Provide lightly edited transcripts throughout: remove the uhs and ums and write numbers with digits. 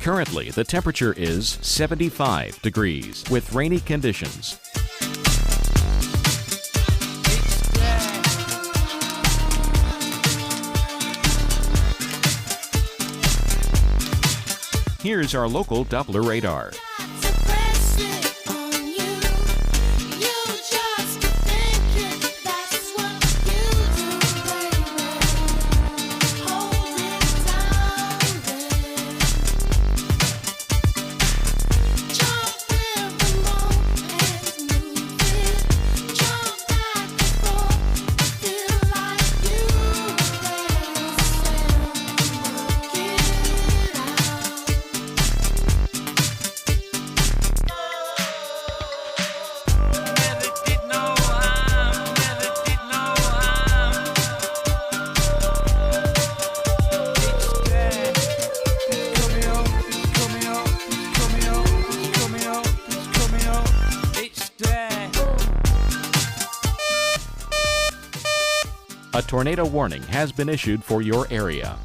Currently, the temperature is 75 degrees with rainy conditions. Here's our local Doppler radar. A tornado warning has been issued for your area.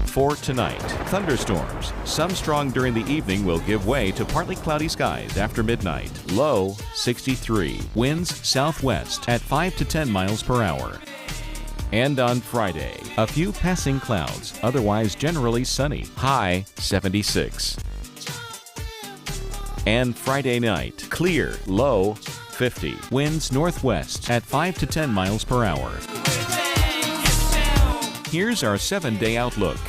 For tonight, thunderstorms, some strong during the evening, will give way to partly cloudy skies after midnight. Low 63, winds southwest at 5 to 10 miles per hour. And on Friday, a few passing clouds, otherwise generally sunny. High 76. And Friday night, clear, low 50. Winds northwest at 5 to 10 miles per hour. Here's our 7-day outlook.